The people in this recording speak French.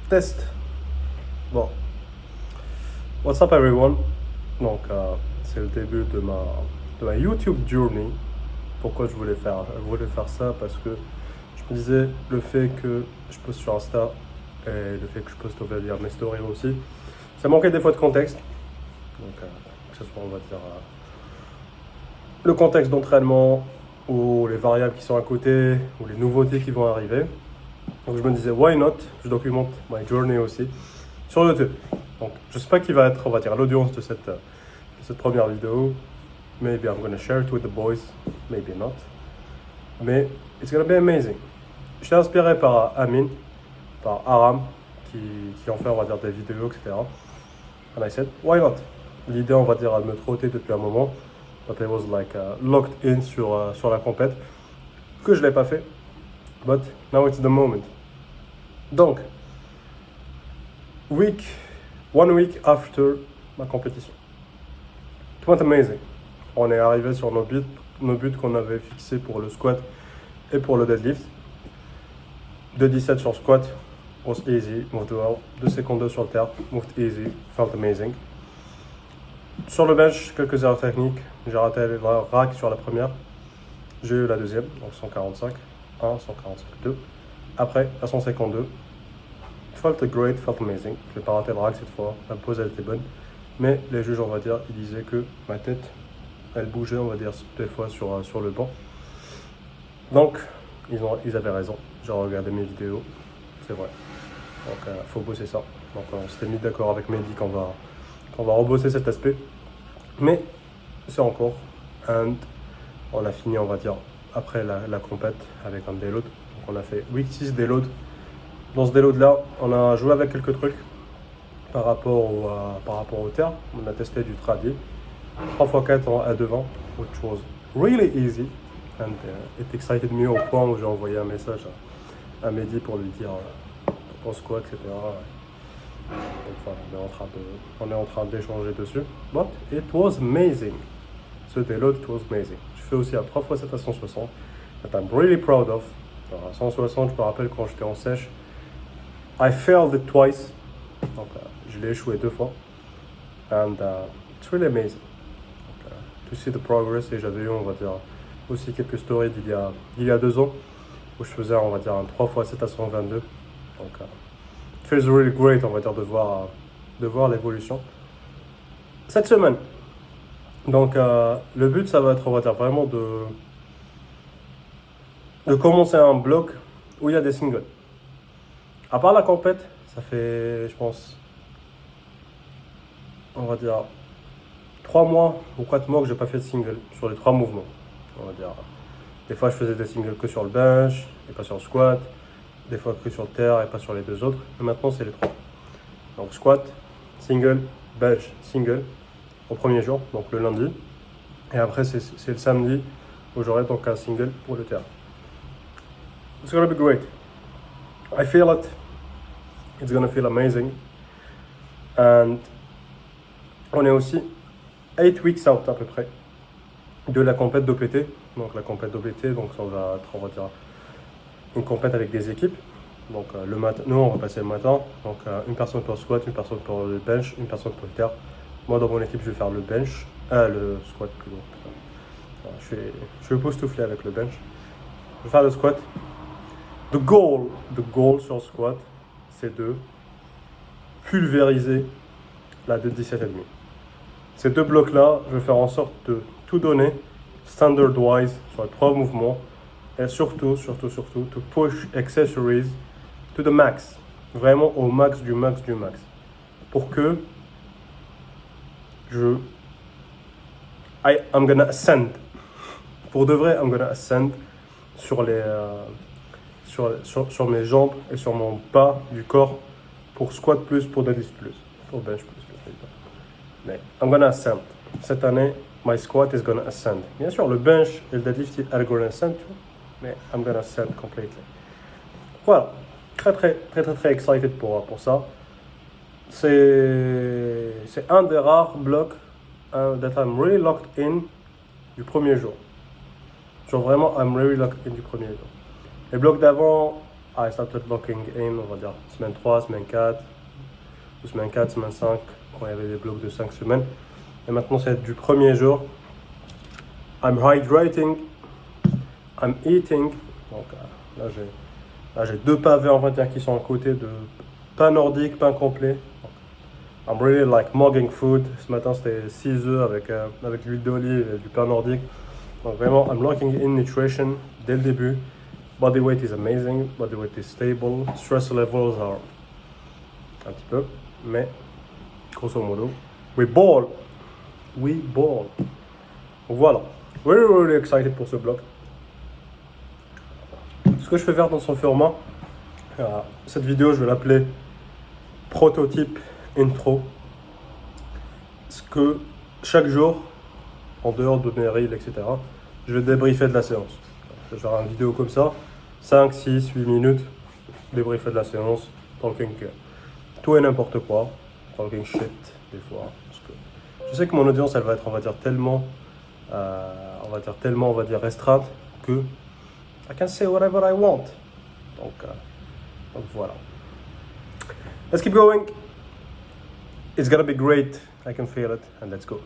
Test. Bon. What's up everyone? Donc, c'est le début de ma YouTube journey. Pourquoi je voulais faire ça? Parce que je me disais, le fait que je poste sur Insta et le fait que je poste, on va dire, mes stories aussi, ça manquait des fois de contexte. Donc, que ce soit, on va dire, le contexte d'entraînement ou les variables qui sont à côté ou les nouveautés qui vont arriver. Donc je me disais, why not? Je documente my journey aussi sur YouTube. Donc je ne sais pas qui va être, on va dire, l'audience de cette première vidéo. Maybe I'm gonna share it with the boys, maybe not. Mais it's gonna be amazing. J'étais inspiré par Amin, par Aram, qui en fait, on va dire, des vidéos, etc. And I said, why not? L'idée, on va dire, elle me trottait depuis un moment. But I was like locked in sur la compète, que je ne l'ai pas fait. But now it's the moment. Donc, one week after ma compétition. It went amazing. On est arrivé sur nos buts qu'on avait fixés pour le squat et pour le deadlift. 2,17 sur squat, was easy, moved well. 2,52 sur le terre, moved easy, felt amazing. Sur le bench, quelques erreurs techniques. J'ai raté le rack sur la première. J'ai eu la deuxième, donc 145. 1, 145, 2. Après, à 152. Felt great, felt amazing. Je n'ai pas raté le rack cette fois. La pause, elle était bonne. Mais les juges, on va dire, ils disaient que ma tête, elle bougeait, on va dire, des fois sur le banc. Donc, ils avaient raison. J'ai regardé mes vidéos. C'est vrai. Donc, faut bosser ça. Donc, on s'était mis d'accord avec Mehdi qu'on va rebosser cet aspect. Mais c'est en cours. And on a fini, on va dire, après la compète avec un déload. Donc on a fait week 6 déload. Dans ce déload là, on a joué avec quelques trucs par rapport au terre. On a testé du tradi. 3x4 à devant, which was really easy. And it excited me au point où j'ai envoyé un message à Mehdi pour lui dire pour squat, etc. Donc voilà, on est en train d'échanger dessus. But it was amazing. Ce déload, it was amazing. Je fais aussi un 3x7 à 160. That I'm really proud of. Alors à 160, je me rappelle quand j'étais en sèche. I failed it twice. Donc je l'ai échoué 2 fois. And it's really amazing. Donc, to see the progress. Et j'avais eu, on va dire, aussi quelques stories d'il y a 2 ans. Où je faisais, on va dire, un 3x7 à 122. Donc it feels really great, on va dire, de voir l'évolution. Cette semaine. Donc le but, ça va être, on va dire, vraiment de commencer un bloc où il y a des singles. À part la compète, ça fait, je pense, on va dire, 3 mois ou 4 mois que j'ai pas fait de single sur les 3 mouvements. On va dire, des fois je faisais des singles que sur le bench et pas sur le squat. Des fois que sur le terre et pas sur les 2 autres. Et maintenant, c'est les 3. Donc squat, single, bench, single au premier jour, donc le lundi. Et après, c'est le samedi où j'aurai donc un single pour le terre. It's gonna be great. I feel it. It's gonna feel amazing. And on est aussi 8 weeks out à peu près de la compète d'OPT. Donc la compète d'OPT, donc ça va être, on va dire, une compète avec des équipes. Donc le matin, nous on va passer le matin. Donc une personne pour le squat, une personne pour le bench, une personne pour le terre. Moi dans mon équipe je vais faire le bench, le squat plutôt. Je vais époustoufler avec le bench. Je vais faire le squat. The goal sur le squat, c'est de pulvériser la de 17,5. Ces 2 blocs là, je vais faire en sorte de tout donner standard wise sur les 3 mouvements. Et surtout, to push accessories to the max. Vraiment au max du max. Pour que I'm gonna ascend. Pour de vrai, I'm gonna ascend sur mes jambes et sur mon bas du corps pour squat plus, pour deadlift plus, pour bench plus. Mais I'm gonna ascend. Cette année, my squat is gonna ascend. Bien sûr, le bench et le deadlift are gonna ascend, mais I'm gonna ascend completely. Voilà, très excited pour ça. C'est un des rares blocs that I'm really locked in du premier jour. Genre vraiment, I'm really locked in du premier jour. Les blocs d'avant, I started locking in, on va dire, semaine 3, semaine 4, ou semaine 4, semaine 5, quand il y avait des blocs de 5 semaines. Et maintenant, c'est du premier jour. I'm hydrating, I'm eating. Donc là, j'ai 2 pavés, on va dire, qui sont à côté de pain nordique, pain complet. I'm really like mugging food. Ce matin, c'était 6 œufs avec l'huile d'olive et du pain nordique. Donc vraiment, I'm locking in nutrition dès le début. Body weight is amazing, body weight is stable, stress levels are un petit peu, mais grosso modo, we ball. Donc voilà, really excited pour ce bloc. Ce que je vais faire dans son format, cette vidéo, je vais l'appeler prototype intro. Ce que chaque jour, en dehors de mes reels, etc., je vais débriefer de la séance. Je vais faire une vidéo comme ça, 5, 6, 8 minutes, débriefer de la séance, talking tout et n'importe quoi, talking shit des fois. Parce que je sais que mon audience, elle va être, on va dire, tellement restreinte que I can say whatever I want. Donc voilà. Let's keep going. It's gonna be great. I can feel it, and let's go.